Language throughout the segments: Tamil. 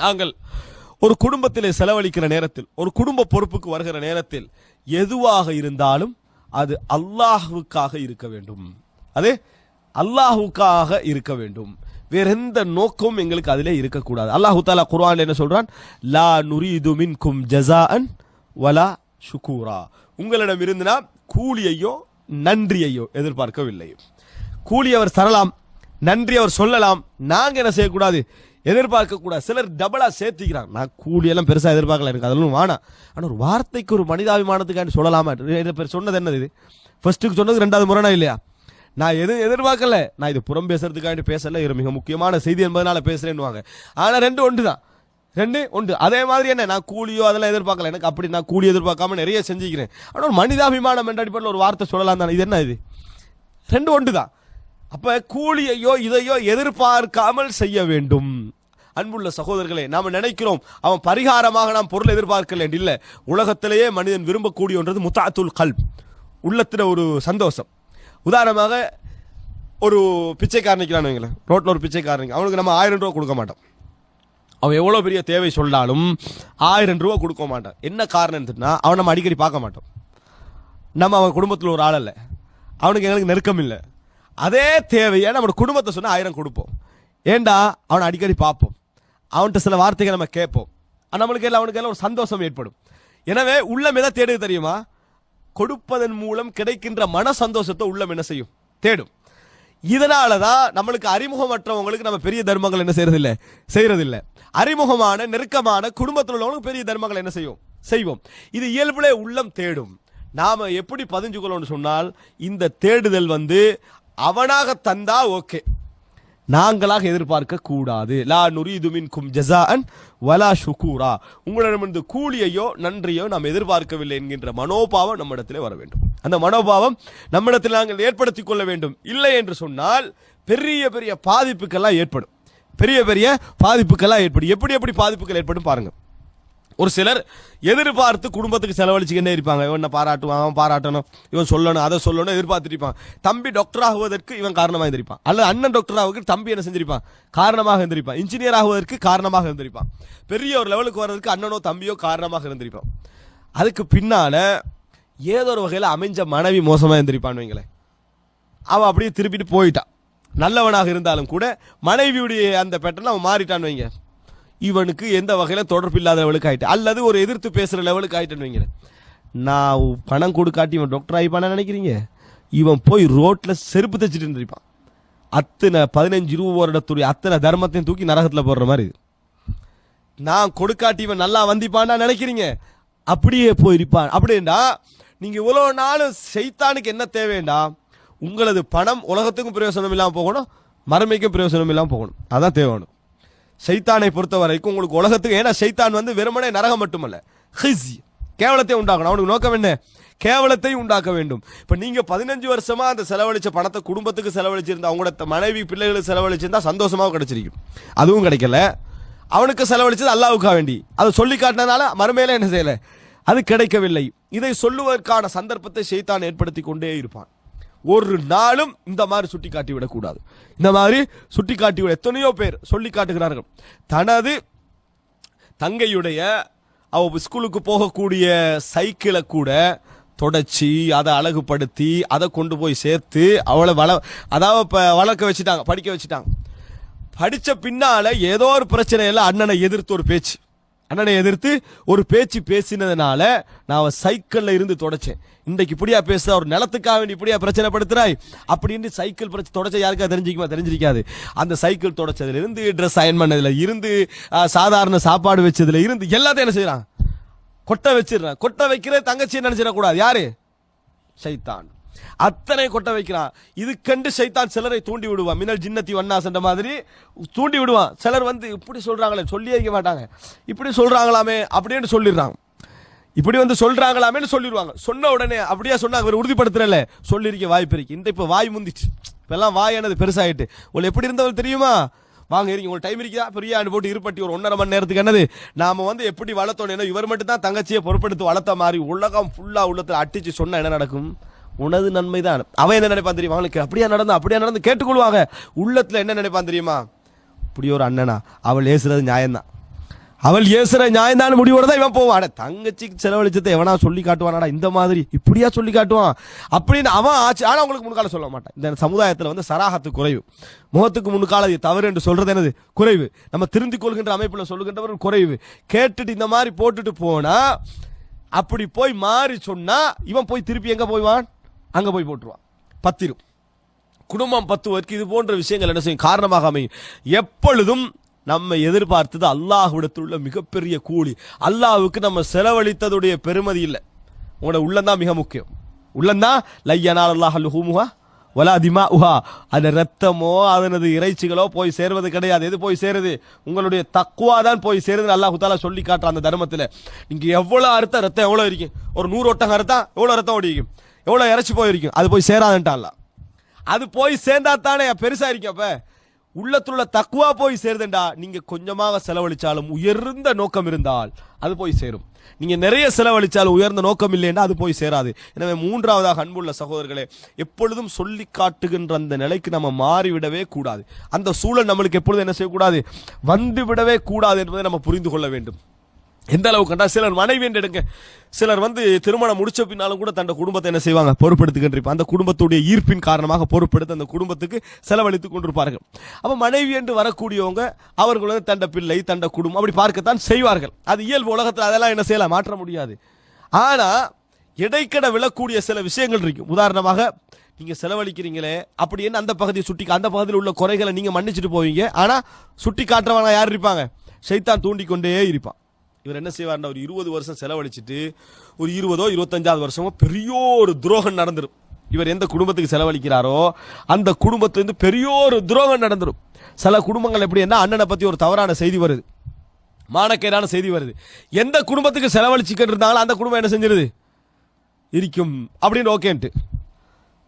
நாங்கள் ஒரு குடும்பத்திலே செலவழிக்கிற நேரத்தில், ஒரு குடும்ப பொறுப்புக்கு வருகிற நேரத்தில் எதுவாக இருந்தாலும் அது அல்லாஹ்வுக்காக இருக்க வேண்டும். அது அல்லாஹ்வுக்காக இருக்க வேண்டும். வேற எந்த நோக்கமும் எங்களுக்கு அதிலே இருக்கக்கூடாது. அல்லாஹ் தஆலா குர்ஆன்ல என்ன சொல்றான்? லா நுரீது மின்கும் ஜஸாஅன் வலா ஷுக்கூரா. உங்களிடம் இருந்து நாம் கூலியையோ நன்றியையோ எதிர்பார்க்கவில்லை. கூலி அவர் தரலாம், நன்றி அவர் சொல்லலாம். நாங்க என்ன செய்யக்கூடாது? எதிர்பார்க்க கூடாது. சிலர் டபுளா சேர்த்திக்கிறாங்க. நான் கூலியெல்லாம் பெருசா எதிர்பார்க்கல, எனக்கு அதெல்லாம் வேணாம். ஆனா ஒரு வார்த்தைக்கு ஒரு மனிதாபிமானத்துக்காண்டி சொல்லலாமா? சொன்னது என்னது? இது ஃபர்ஸ்ட்டுக்கு சொன்னது ரெண்டாவது முரணா இல்லையா? நான் எதிர்பார்க்கல, நான் இது புறம் பேசுறதுக்காண்டி பேசல, இது மிக முக்கியமான செய்தி என்பதனால பேசுறேன்னு. ஆனா ரெண்டு ஒன்று தான், ரெண்டு ஒன்று. அதே மாதிரி என்ன, நான் கூலியோ அதெல்லாம் எதிர்பார்க்கல, எனக்கு அப்படி நான் கூலி எதிர்பார்க்காம நிறைய செஞ்சுக்கிறேன். ஆனா ஒரு மனிதாபிமானம் என்ற அடிப்படையில் ஒரு வார்த்தை சொல்லலாம் தானே? இது என்ன? இது ரெண்டு ஒன்று தான். அப்ப கூலியையோ இதையோ எதிர்பார்க்காமல் செய்ய வேண்டும். அன்புள்ள சகோதரர்களே, நாம நினைக்கிறோம் அவன் பரிகாரமாக நாம் பொருள் எதிர்பார்க்கல. இல்ல, உலகத்திலேயே மனிதன் விரும்பக்கூடிய ஒன்றது முத்தாத்துல் கல்ப், உள்ளத்துல ஒரு சந்தோஷம். உதாரணமாக ஒரு பிச்சைக்காரன் நிற்கிறான்னு வைங்களேன், ரோட்ல ஒரு பிச்சைக்காரன், அவனுக்கு நம்ம 1000 ரூபா கொடுக்க மாட்டோம். அவன் எவ்வளவு பெரிய தேவை சொன்னாலும் 1000 ரூபா கொடுக்க மாட்டான். என்ன காரணம்னா, அவன் நம்ம அடிக்கடி பார்க்க மாட்டோம். நம்ம அவன் குடும்பத்தில் ஒரு ஆள் அல்ல, அவனுக்கு எங்களுக்கு நெருக்கம் இல்லை. அதே தேவையை நம்ம குடும்பத்தை சொன்னா 1000 கொடுப்போம். ஏண்டா அவனை அடிக்கடி பார்ப்போம், அவன்கிட்ட சில வார்த்தைகள் நம்ம கேட்போம், நம்மளுக்கு எல்லாம் அவனுக்கு எல்லாம் ஒரு சந்தோஷம் ஏற்படும். எனவே உள்ளம் எதை தேடுது தெரியுமா? கொடுப்பதன் மூலம் கிடைக்கின்ற மன சந்தோஷத்தை உள்ளம் என்ன செய்யும்? தேடும். இதனாலதான் நம்மளுக்கு அறிமுகமற்றவங்களுக்கு நம்ம பெரிய தர்மங்கள் என்ன செய்யறதில்லை. அறிமுகமான நெருக்கமான குடும்பத்தில் உள்ளவங்களுக்கு பெரிய தர்மங்கள் என்ன செய்வோம். இது இயல்புலே உள்ளம் தேடும். நாம எப்படி பதிஞ்சு கொள்ளணும்னு சொன்னால், இந்த தேடுதல் அவனாக தந்தா ஓகே, நாங்களாக எதிர்பார்க்க கூடாது. லா நுரீது மின்கும் ஜஸாஅன் வலா ஷுக்கூரா. உங்களிடமிருந்து கூலியையோ நன்றியோ நாம் எதிர்பார்க்கவில்லை என்கின்ற மனோபாவம் நம்மிடத்திலே வர வேண்டும். அந்த மனோபாவம் நம்மிடத்தில் நாங்கள் ஏற்படுத்திக் கொள்ள வேண்டும். இல்லை என்று சொன்னால் பெரிய பெரிய பாதிப்புக்கெல்லாம் ஏற்படும். எப்படி பாதிப்புகள் ஏற்படும் பாருங்க. ஒரு சிலர் எதிர்பார்த்து குடும்பத்துக்கு செலவழிச்சுக்கிட்டே இருப்பாங்க. இவன் பாராட்டுவான், அவன் பாராட்டணும், இவன் சொல்லணும், அதை சொல்லணும் எதிர்பார்த்துட்டு இருப்பான். தம்பி டாக்டர் ஆகுவதற்கு இவன் காரணமாக இருந்திருப்பான், அல்லது அண்ணன் டாக்டர் ஆகுவதற்கு தம்பி என்ன செஞ்சிருப்பான்? காரணமாக இருந்திருப்பான். இன்ஜினியர் ஆகுவதற்கு காரணமாக இருந்திருப்பான். பெரிய ஒரு லெவலுக்கு வர்றதுக்கு அண்ணனோ தம்பியோ காரணமாக இருந்திருப்பான். அதுக்கு பின்னால ஏதோ ஒரு வகையில் அமைஞ்ச மனைவி மோசமாக இருந்திருப்பான்னு வைங்களேன். அவன் அப்படியே திருப்பிட்டு போயிட்டான். நல்லவனாக இருந்தாலும் கூட மனைவியுடைய அந்த பேட்டர்ல அவன் மாறிட்டான்னு வைங்க. இவனுக்கு எந்த வகையில தொடர்பு இல்லாத லெவலுக்கு ஆயிட்டு, அல்லது ஒரு எதிர்த்து பேசுற லெவலுக்கு ஆயிட்டுன்னு வைங்க. நான் பணம் கொடுக்காட்டி இவன் டாக்டர் ஆகிப்பான நினைக்கிறீங்க? இவன் போய் ரோட்ல செருப்பு தைச்சிட்டு இருந்திருப்பான். அத்தனை 15-20 வருடத்துடைய அத்தனை தர்மத்தையும் தூக்கி நரகத்துல போடுற மாதிரி. நான் கொடுக்காட்டி இவன் நல்லா வந்திப்பான்னா நினைக்கிறீங்க? அப்படியே போயிருப்பான். அப்படின்னா நீங்க இவ்வளவு நாளும் சைத்தானுக்கு என்ன தேவைண்டா? உங்களது பணம் உலகத்துக்கும் பிரயோசனம் இல்லாம போகணும், மறுமைக்கும் பிரயோசனம் இல்லாம போகணும். அதான் தேவைணும். சைத்தானை பொறுத்த வரைக்கும் உங்களுக்கு உலகத்துக்கு, ஏன்னா சைத்தான் வெறுமனே நரகம் மட்டுமல்ல, கேவலத்தை உண்டாக்கணும். அவனுக்கு நோக்கம் என்ன? கேவலத்தை உண்டாக்க வேண்டும். இப்ப நீங்க 15 வருஷமா அந்த செலவழிச்ச பணத்தை குடும்பத்துக்கு செலவழிச்சிருந்தா, அவங்களோட மனைவி பிள்ளைகளுக்கு செலவழிச்சிருந்தா சந்தோஷமாக கிடைச்சிருக்கும். அதுவும் கிடைக்கல. அவனுக்கு செலவழிச்சது அல்லாஹ்வுக்காக வேண்டி, அதை சொல்லி காட்டினதால மறுமையில என்ன செய்யல, அது கிடைக்கவில்லை. இதை சொல்லுவதற்கான சந்தர்ப்பத்தை சைத்தான் ஏற்படுத்தி கொண்டே இருப்பான். ஒரு நாளும் இந்த மாதிரி சுட்டி காட்டி விடக்கூடாது. இந்த மாதிரி சுட்டி காட்டி விட எத்தனையோ பேர் சொல்லி காட்டுகிறார்கள். தனது தங்கையுடைய அவ ஸ்கூலுக்கு போகக்கூடிய சைக்கிளை கூட தொடச்சி அதை அழகுபடுத்தி அதை கொண்டு போய் சேர்த்து அவளை வளர்க்க வச்சுட்டாங்க, படிக்க வச்சுட்டாங்க. படிச்ச பின்னால ஏதோ ஒரு பிரச்சனை எல்லாம் அண்ணனை எதிர்த்து ஒரு பேச்சு பேசினதுனால நான் அவன் சைக்கிள்ல இருந்து தொடச்சேன். இன்றைக்கு இப்படியா பேசுற, ஒரு நிலத்துக்காக வேண்டி இப்படியா பிரச்சனை படுத்துறாய் அப்படின்னு சைக்கிள் தொடச்ச யாருக்கா தெரிஞ்சிருக்காது. அந்த சைக்கிள் தொடச்சதுல இருந்து, ட்ரெஸ் அயன் பண்ணதுல இருந்து, சாதாரண சாப்பாடு வச்சதுல இருந்து எல்லாத்தையும் என்ன செய்யறான்? கொட்டை வச்சிடறான். கொட்டை வைக்கிற தங்கச்சி நினைச்சிடக்கூடாது. யாரு? சைத்தான். அத்தனை கொட்ட வைக்கிறான். இது கண்டு சைத்தான் சிலரை தூண்டி விடுவான். மினல் ஜின்னத்தி வன்னாசன்ற மாதிரி தூண்டி விடுவான். சிலர் இப்படி சொல்றாங்களே, சொல்லி வைக்க மாட்டாங்க, இப்படி சொல்றாங்களாமே அப்படின்னு சொல்லிடுறாங்க. இப்படி சொல்றாங்களாமேன்னு சொல்லிடுவாங்க. சொன்ன உடனே அப்படியே சொன்னாங்க, உறுதிப்படுத்துறல சொல்லிருக்க வாய்ப்பு இருக்கு. இந்த இப்ப வாய் முந்திச்சு, இப்பெல்லாம் வாய் என்னது பெருசாயிட்டு. உங்களுக்கு எப்படி இருந்தவங்க தெரியுமா? வாங்க இருக்கீங்க, உங்களுக்கு டைம் இருக்கா? பெரியாண்டு போட்டு இருப்பட்டி ஒரு 1.5 மணி நேரத்துக்கு என்னது நாம எப்படி வளர்த்தோம். இவர் மட்டும் தான் தங்கச்சியை பொறுப்படுத்து வளர்த்த மாதிரி உலகம் ஃபுல்லா உள்ளத்துல அட்டிச்சு சொன்னா என்ன நடக்கும்? உனது நன்மைதான். அவன் என்ன நினைப்பான் தெரியுமா? அவனுக்கு அப்படியா நடந்து கேட்டுக்கொள்வாங்க. உள்ளத்துல என்ன நினைப்பான் தெரியுமா? இப்படி ஒரு அண்ணனா, அவள் ஏசுறது நியாயம்தான், அவள் ஏசுற நியாயம் தான் முடிவோட தான் இவன் போவான். தங்கச்சிக்கு செலவழிச்சதை எவனா சொல்லி காட்டுவானாடா இந்த மாதிரி இப்படியா சொல்லி காட்டுவான் அப்படின்னு அவன் ஆச்சு. ஆனா அவங்களுக்கு முன்கால சொல்ல மாட்டான். இந்த சமுதாயத்தில் வந்து சராகத்து குறைவு, முகத்துக்கு முன்கால தவறு என்று சொல்றது என்னது குறைவு, நம்ம திருந்திக் கொள்கின்ற அமைப்புல சொல்லுகின்றவர் குறைவு. கேட்டுட்டு இந்த மாதிரி போட்டுட்டு போனா, அப்படி போய் மாறி சொன்னா இவன் போய் திருப்பி எங்க போய்வான், அங்க போய் போட்டுருவான். பத்திரும் குடும்பம் பத்துவதற்கு இது போன்ற விஷயங்கள் என்ன செய்யும் காரணமாக அமையும். எப்பொழுதும் நம்ம எதிர்பார்த்தது அல்லாஹ்விடத்தில் உள்ள மிகப்பெரிய கூலி. அல்லாஹ்வுக்கு நம்ம செலவழித்ததுடைய பெருமதி இல்லை. உங்களோட உள்ளம்தான் மிக முக்கியம். உள்ளம்தான் லையனால் அல்லாஹ் லுஹூமுஹா வலா திமாஉஹா. அந்த ரத்தமோ அதனது இறைச்சிகளோ போய் சேர்வது கிடையாது. எது போய் சேருது? உங்களுடைய தக்வா தான் போய் சேருது. அல்லாஹ் தஆலா சொல்லி காட்டுற அந்த தர்மத்தில் நீங்க எவ்வளவு அறுத்த ரத்தம் எவ்வளவு இருக்கும், ஒரு 100 ஒட்டகம் அறுத்தா எவ்வளவு ரத்தம் ஓடிக்கும், எவ்வளவு இறைச்சி போயிருக்கும், அது போய் சேராதுன்ட்டான்ல. அது போய் சேர்ந்தா தானே பெருசா இருக்கும். அப்ப உள்ளத்துல தக்குவா போய் சேருதுண்டா, நீங்க கொஞ்சமாக செலவழிச்சாலும் உயர்ந்த நோக்கம் இருந்தால் அது போய் சேரும். நீங்க நிறைய செலவழிச்சாலும் உயர்ந்த நோக்கம் இல்லைன்னா அது போய் சேராது. எனவே மூன்றாவதாக அன்புள்ள சகோதரர்களே, எப்பொழுதும் சொல்லி காட்டுகின்ற அந்த நிலைக்கு நம்ம மாறிவிடவே கூடாது. அந்த சூழல் நம்மளுக்கு எப்பொழுதும் என்ன செய்யக்கூடாது, வந்து விடவே கூடாது என்பதை நம்ம புரிந்து கொள்ள வேண்டும். எந்த அளவுக்கு கண்டா, சிலர் மனைவி என்று எடுங்க, சிலர் வந்து திருமணம் முடிச்ச பின்னாலும் கூட தன் குடும்பத்தை என்ன செய்வாங்க, பொறுப்பெடுத்துக்கின்ற அந்த குடும்பத்துடைய ஈர்ப்பின் காரணமாக பொறுப்பெடுத்து அந்த குடும்பத்துக்கு செலவழித்துக் கொண்டிருப்பார்கள். அப்ப மனைவி என்று வரக்கூடியவங்க அவர்கள் வந்து தண்ட பிள்ளை தண்ட குடும்பம் அப்படி பார்க்கத்தான் செய்வார்கள். அது இயல்பு. உலகத்தில் அதெல்லாம் என்ன செய்யலாம், மாற்ற முடியாது. ஆனா இடைக்கட விழக்கூடிய சில விஷயங்கள் இருக்கும். உதாரணமாக நீங்க செலவழிக்கிறீங்களே அப்படின்னு அந்த பகுதியை சுட்டி, அந்த பகுதியில் உள்ள குறைகளை நீங்க மன்னிச்சுட்டு போவீங்க. ஆனா சுட்டி காட்டுறவங்க யார் இருப்பாங்க, ஷைத்தான் தூண்டிக்கொண்டே இருப்பான். இவர் என்ன செய்வார்னா, ஒரு 20 வருஷம் செலவழிச்சிட்டு ஒரு 20ஓ 25வது வருஷமோ பெரிய ஒரு துரோகம் நடந்துடும். இவர் எந்த குடும்பத்துக்கு செலவழிக்கிறாரோ அந்த குடும்பத்திலிருந்து பெரிய ஒரு துரோகம் நடந்துடும். சில குடும்பங்கள் எப்படி என்ன, அண்ணனை பத்தி ஒரு தவறான செய்தி வருது, மானக்கேடான செய்தி வருது, எந்த குடும்பத்துக்கு செலவழிச்சுக்கிட்டு இருந்தாலும் அந்த குடும்பம் என்ன செஞ்சிருது, இருக்கும் அப்படின்னு ஓகேன்ட்டு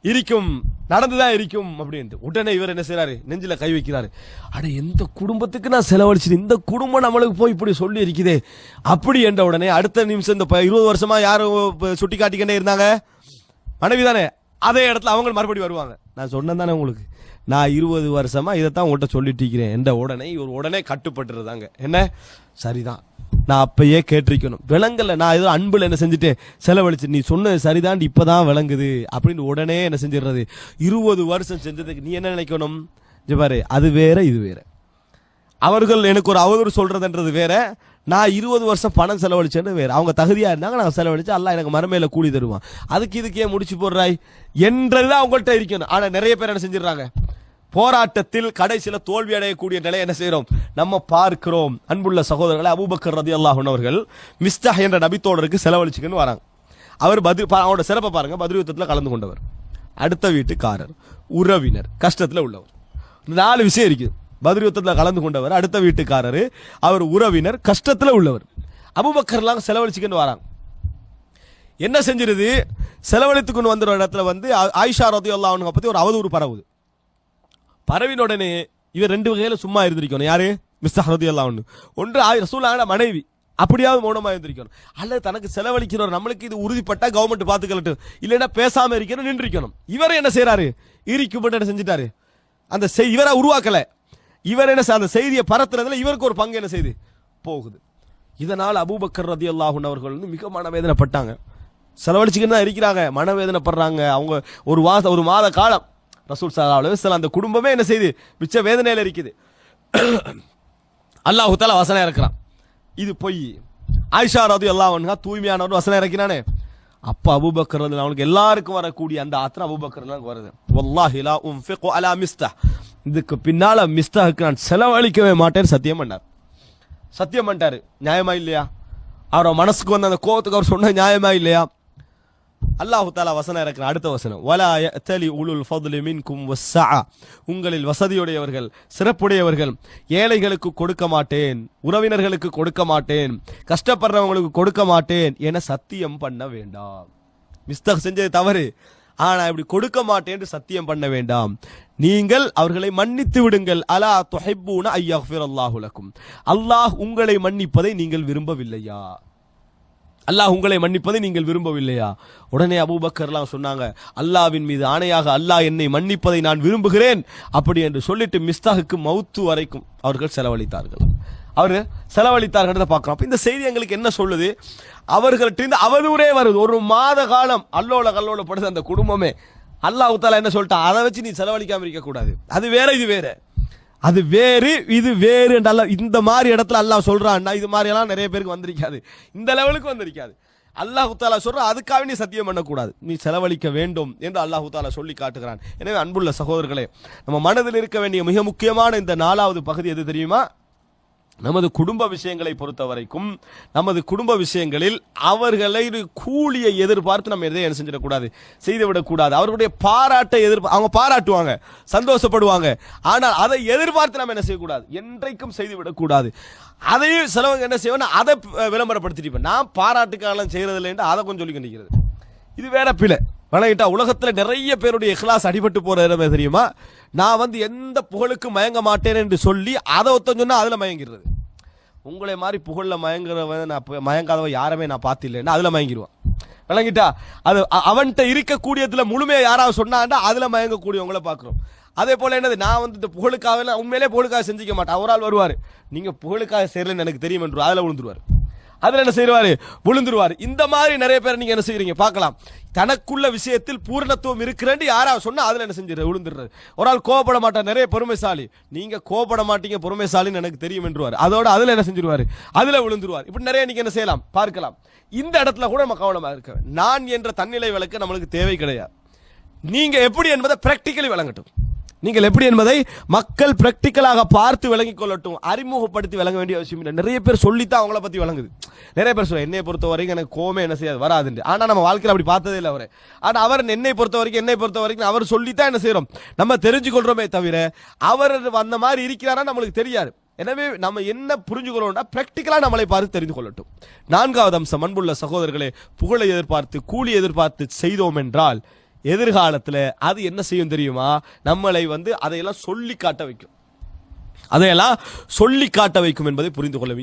இருக்கும், நடந்துதான் இருக்கும் அப்படின்ட்டு. உடனே இவர் என்ன செய்யறாரு, நெஞ்சில கை வைக்கிறாரு. அட எந்த குடும்பத்துக்கு நான் செலவழிச்சு இந்த குடும்பம் நம்மளுக்கு போய் இப்படி சொல்லி இருக்குதே அப்படி என்ற உடனே அடுத்த நிமிஷம் இந்த 20 வருஷமா யாரும் சுட்டி காட்டிக்கிட்டே இருந்தாங்க, மனைவி தானே, அதே இடத்துல அவங்க மறுபடியும் வருவாங்க. நான் சொன்னேன் தானே உங்களுக்கு, நான் 20 வருஷமா இதைத்தான் உங்கள்கிட்ட சொல்லிட்டு இருக்கிறேன் என்ற உடனே இவர் உடனே கட்டுப்பட்டுருதாங்க. என்ன சரிதான், நான் அப்பயே கேட்டிருக்கணும், விளங்கல, நான் ஏதோ அன்புல என்ன செஞ்சுட்டேன் செலவழிச்சு, நீ சொன்னது சரிதான் இப்பதான் விளங்குது அப்படின்னு உடனே என்ன செஞ்சிடறது. 20 வருஷம் செஞ்சதுக்கு நீ என்ன நினைக்கணும், பாரு அது வேற இது வேற. அவர்கள் எனக்கு ஒரு அவதூறு சொல்றதுன்றது வேற, நான் 20 வருஷம் பணம் செலவழிச்சேன்னு வேற. அவங்க தகுதியா இருந்தாங்க, நான் செலவழிச்சு அல்லாஹ் எனக்கு மறுமையில கூலி தருவான், அதுக்கு இதுக்கே முடிச்சு போடுறாய் என்றதுதான் அவங்கள்ட்ட இருக்கணும். ஆனா நிறைய பேர் என்ன செஞ்சிடறாங்க, போராட்டத்தில் கடைசியில் தோல்வி அடையக்கூடிய நிலை என்ன செய்யறோம் நம்ம பார்க்கிறோம். அன்புள்ள சகோதரர்களை, அபூபக்கர் ரலியல்லாஹு அன்ஹு அவர்கள் மிஸ்தாஹ் என்ற நபித்தோழருக்கு செலவழிச்சுன்னு வராங்க. அவர் அவரோட சிறப்பை பாருங்க, பத்ர் யுத்தத்தில் கலந்து கொண்டவர், அடுத்த வீட்டுக்காரர், உறவினர், கஷ்டத்தில் உள்ளவர், 4 விஷயம் இருக்குது. பத்ர் யுத்தத்தில் கலந்து கொண்டவர், அடுத்த வீட்டுக்காரர், அவர் உறவினர், கஷ்டத்தில் உள்ளவர். அபூபக்கர்லாம் செலவழிச்சுன்னு வராங்க. என்ன செஞ்சிருது, செலவழித்து கொண்டு வந்த இடத்துல வந்து ஆயிஷா ரலியல்லாஹு அன்ஹா பத்தி ஒரு அவதூறு பரவுது. பரவின உடனே இவர் 2 வகையில சும்மா இருந்திருக்கணும். யாரு, மிஸ்தாஹ் ரலியல்லாஹு அன்ஹு. ஒன்று ரசூலுல்லாஹ்வோட மனைவி, அப்படியாவது மௌனமா இருந்திருக்கணும். அல்லது தனக்கு செலவழிக்கிறவர் நம்மளுக்கு இது உறுதிப்பட்டா கவர்மெண்ட் பார்த்துக்கலட்டும், இல்லைன்னா பேசாம இருக்கணும், நின்றுக்கணும். இவர் என்ன செய்யறாரு, இருக்கும்பட்டு என்ன செஞ்சிட்டாரு, அந்த இவரை உருவாக்கல, இவர் என்ன அந்த செய்தியை பரத்துறதுல இவருக்கு ஒரு பங்கு என்ன செய்து போகுது. இதனால் அபூபக்கர் ரலியல்லாஹு அன்ஹு அவர்கள் வந்து மிக மனவேதனைப்பட்டாங்க. செலவழிச்சுக்கிட்டு தான் இருக்கிறாங்க, மனவேதனைப்படுறாங்க. அவங்க ஒரு மாத காலம் ரசூல் ஸல்லல்லாஹு அலைஹி வஸல்லம் அந்த குடும்பமே என்ன செய்து மிச்ச வேதனையில இருக்குது. அல்லாஹ் தஆலா வசனம் இறக்குறான், இது பொய். ஆயிஷா ரலியல்லாஹு அன்ஹா தூய்மையானவர் வசனம் இறக்கினானே, அப்ப அபூபக்கர் ரலியல்லாஹு அன்ஹு எல்லாருக்கும் வரக்கூடிய அந்த ஆத்திரம் அபூபக்கர்லாம் வருது. வல்லாஹி லா உன்ஃபிகு அலா மிஸ்தாஹ், இதுக்கு பின்னால மிஸ்தாஹுக்கு நான் செலவழிக்கவே மாட்டேன்னு சத்தியம் பண்ணார். சத்தியம் பண்ணிட்டாரு. நியாயமா இல்லையா? அவர் மனசுக்கு வந்த அந்த கோபத்துக்கு அவர் சொன்ன நியாயமா இல்லையா? அல்லாஹ் தஆலா வசனம் இறக்குற அடுத்த வசனம், வலா யஅதலி உலுல் ஃபضل மின்கும் வஸ்ஸஅ, உங்களில் வசதியுடையவர்கள் சிறப்புடையவர்கள் ஏழைகளுக்கு கொடுக்க மாட்டேன், உறவினர்களுக்கு கொடுக்க மாட்டேன், கஷ்டப்படுறவங்களுக்கு கொடுக்க மாட்டேன் என சத்தியம் பண்ண வேண்டாம். மிஸ்தாஹ் செஞ்சது தவறு, ஆனா இப்படி கொடுக்க மாட்டேன் என்று சத்தியம் பண்ண வேண்டாம். நீங்கள் அவர்களை மன்னித்து விடுங்கள். அலா துஹிப்பூன அய்யஃபிரல்லாஹு லக்கும், அல்லாஹ் உங்களை மன்னிப்பதை நீங்கள் விரும்பவில்லையா? அல்லாஹ் உங்களை மன்னிப்பதை நீங்கள் விரும்பவில்லையா? உடனே அபூபக்கர்லாம் சொன்னாங்க, அல்லாஹ்வின் மீது ஆணையாக அல்லாஹ் என்னை மன்னிப்பதை நான் விரும்புகிறேன் அப்படி என்று சொல்லிட்டு மிஸ்தாஹுக்கு மௌத்து வரைக்கும் அவர்கள் செலவழித்தார்கள். அவரு செலவழித்தார்கள் பார்க்கிறோம். அப்ப இந்த செய்தி எங்களுக்கு என்ன சொல்லுது? அவர்கள்ட்ட அவதூறே வருது. ஒரு மாத காலம் அல்லோல கல்லோலப்படுது அந்த குடும்பமே. அல்லாஹ் தஆலா என்ன சொல்லிட்டான்? அதை வச்சு நீ செலவழிக்காம இருக்க கூடாது. அது வேற, இது வேற. அது வேறு, இது வேறு என்று அல்லாஹ் இந்த மாதிரி இடத்துல அல்லாஹ் சொல்றான்னா இது மாதிரி எல்லாம் நிறைய பேருக்கு வந்திருக்காது, இந்த லெவலுக்கு வந்திருக்காது. அல்லாஹ் தஆலா சொல்றான், அதுக்காக நீ சத்தியம் பண்ணக்கூடாது, நீ செலவழிக்க வேண்டும் என்று அல்லாஹ் தஆலா சொல்லி காட்டுகிறான். எனவே அன்புள்ள சகோதரர்களே, நம்ம மனதில் இருக்க வேண்டிய மிக முக்கியமான இந்த 4வது பகுதி எது தெரியுமா? நமது குடும்ப விஷயங்களை பொறுத்த வரைக்கும் நமது குடும்ப விஷயங்களில் அவர்களை கூலியை எதிர்பார்த்து நம்ம எதையும் என்ன செஞ்சிடக்கூடாது, செய்துவிடக்கூடாது. அவர்களுடைய பாராட்டை அவங்க பாராட்டுவாங்க, சந்தோஷப்படுவாங்க, ஆனால் அதை எதிர்பார்த்து நம்ம என்ன செய்யக்கூடாது, என்றைக்கும் செய்துவிடக்கூடாது. அதையும் சிலவங்க என்ன செய்வோம், அதை விளம்பரப்படுத்திட்டு நான் பாராட்டுக்காலம் செய்யறது இல்லைன்னு அதை கொஞ்சம் சொல்லி கண்டிக்கிறது. இது வேற பிழை. வணங்கிட்டா உலகத்தில் நிறைய பேருடைய இஹ்லாஸ் அடிபட்டு போற இடமே தெரியுமா? நான் எந்த புகழுக்கு மயங்க மாட்டேன் என்று சொல்லி அதை ஒருத்தன் சொன்னா அதுல மயங்கிறது. உங்களை மாதிரி புகழ்ல மயங்குறவன் மயங்காதவன் யாருமே நான் பார்த்தில்லைன்னா அதுல மயங்கிடுவான். விளங்கிட்டா? அது அவன்கிட்ட இருக்கக்கூடியதுல முழுமையா யாராவது சொன்னாண்டா அதுல மயங்கக்கூடியவங்களை பார்க்கிறோம். அதே போல என்னது, நான் இந்த புகழுக்காக உண்மையிலே புகழுக்காக செஞ்சிக்க மாட்டேன். ஒரு ஆள் வருவாரு, நீங்க புகழுக்காக செய்யலன்னு எனக்கு தெரியும் என்று அதுல விழுந்துருவாரு. அதுல என்ன செய்வாரு, விழுந்துருவாரு. இந்த மாதிரி நிறைய பேர் நீங்க என்ன செய்யறீங்க பார்க்கலாம். தனக்குள்ள விஷயத்தில் பூரணத்துவம் இருக்கிறேன்னு யாராவது சொன்னா அதுல என்ன செஞ்சு விழுந்துடுறது. ஒரு ஆள் கோபப்பட மாட்டார், நிறைய பொறுமைசாலி, நீங்க கோபப்பட மாட்டீங்க பொறுமைசாலின்னு எனக்கு தெரியும் என்றுவார். அதோட அதுல என்ன செஞ்சிருவாரு, அதுல விழுந்துருவார். இப்படி நிறைய நீங்க என்ன செய்யலாம் பார்க்கலாம். இந்த இடத்துல கூட நம்ம கவனமா இருக்க. நான் என்ற தன்னிலை விளக்க நம்மளுக்கு தேவை கிடையாது. நீங்க எப்படி என்பதை பிராக்டிக்கலி விளங்கட்டும். நீங்கள் எப்படி என்பதை மக்கள் பிராக்டிக்கலாக பார்த்து விளங்கிக் கொள்ளட்டும். அறிமுகப்படுத்தி விளங்க வேண்டிய அவசியம் இல்லை. நிறைய பேர் சொல்லித்தான் அவங்கள பத்தி வழங்குது. நிறைய பேர் சொல்ல என்னை பொறுத்த வரைக்கும் எனக்கு கோமே என்ன செய்யாது, வராது. ஆனா நம்ம வாழ்க்கையில் அப்படி பார்த்ததே இல்லை அவரை. ஆனா அவர் என்னை பொறுத்த வரைக்கும் அவர் சொல்லித்தான் என்ன செய்யறோம், நம்ம தெரிஞ்சு கொள்றோமே தவிர அவர் அந்த மாதிரி இருக்கிறாரா நம்மளுக்கு தெரியாது. எனவே நம்ம என்ன புரிஞ்சுக்கிறோம்னா பிராக்டிக்கலா நம்மளை பார்த்து தெரிந்து கொள்ளட்டும். 4வது அம்சம், அன்புள்ள சகோதரர்களே, புகழை எதிர்பார்த்து கூலி எதிர்பார்த்து செய்தோம் என்றால் எதிர்காலத்தில் அது என்ன செய்யும் தெரியுமா, நம்மளை அதையெல்லாம் சொல்லி காட்ட வைக்கும். அதையெல்லாம் சொல்லி காட்ட வைக்கும் என்பதை புரிந்து கொள்ள